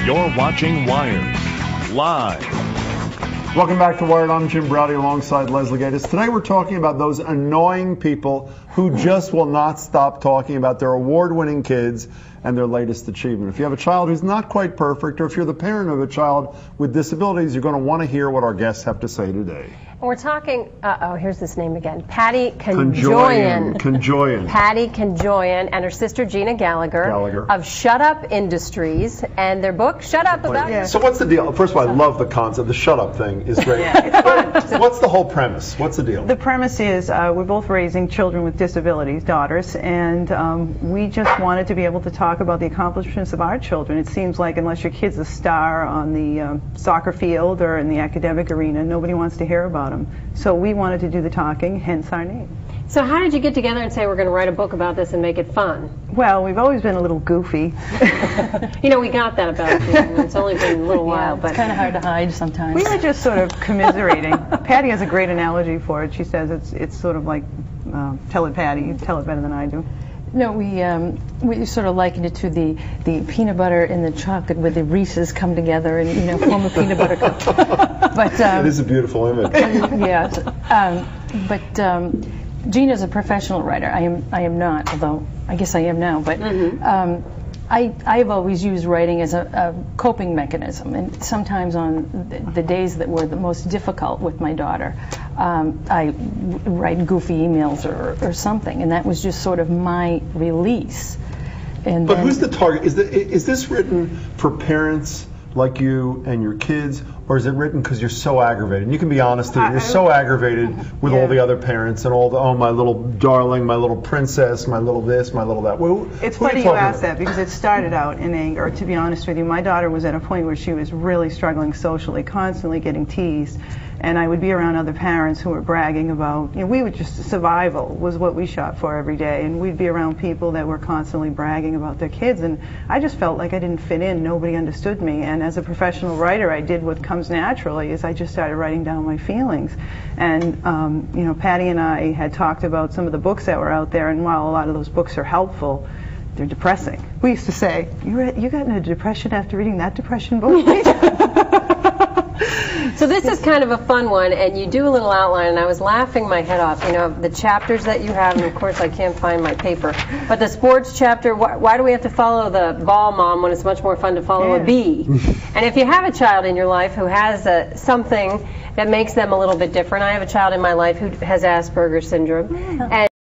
You're watching Wired. Live. Welcome back to Wired. I'm Jim Braude alongside Leslie Gaydos. Today we're talking about those annoying people who just will not stop talking about their award-winning kids and their latest achievement. If you have a child who's not quite perfect, or if you're the parent of a child with disabilities, you're going to want to hear what our guests have to say today. And we're talking, here's this name again, Patty Conjoyan. Patty Conjoyan and her sister Gina Gallagher of Shut Up Industries, and their book, Shut Up About You. So what's the deal? First of all, I love the concept. The shut up thing is great. What's the whole premise? What's the deal? The premise is we're both raising children with disabilities, daughters, and we just wanted to be able to talk about the accomplishments of our children. It seems like unless your kid's a star on the soccer field or in the academic arena, nobody wants to hear about them. So we wanted to do the talking, hence our name. So how did you get together and say we're going to write a book about this and make it fun? Well, we've always been a little goofy. You know, we got that about you. It's only been a little while, but it's kind of hard to hide sometimes. We were just sort of commiserating. Patty has a great analogy for it. She says it's sort of like, tell it, Patty. You tell it better than I do. No, we sort of likened it to the peanut butter and the chocolate where the Reese's come together and form a peanut butter cup. But it is a beautiful image. Yes, but Gina's a professional writer. I am not, although I guess I am now. But I've always used writing as a coping mechanism, and sometimes on the days that were the most difficult with my daughter, I write goofy emails or something, and that was just sort of my release. And but who's the target? Is this written for parents like you and your kids, or is it written because you're so aggravated? And you can be honest here. You're so aggravated with all the other parents and all the, oh, my little darling, my little princess, my little this, my little that. It's funny you ask that, because it started out in anger. To be honest with you, my daughter was at a point where she was really struggling socially, constantly getting teased. And I would be around other parents who were bragging about, we would just, survival was what we shot for every day. And we'd be around people that were constantly bragging about their kids. And I just felt like I didn't fit in. Nobody understood me. And as a professional writer, I did what comes naturally, is I just started writing down my feelings. And, Patty and I had talked about some of the books that were out there. And while a lot of those books are helpful, they're depressing. We used to say, you got into depression after reading that depression book? So this is kind of a fun one, and you do a little outline, and I was laughing my head off, the chapters that you have, and of course I can't find my paper, but the sports chapter, why do we have to follow the ball mom when it's much more fun to follow a bee? And if you have a child in your life who has something that makes them a little bit different, I have a child in my life who has Asperger's syndrome, and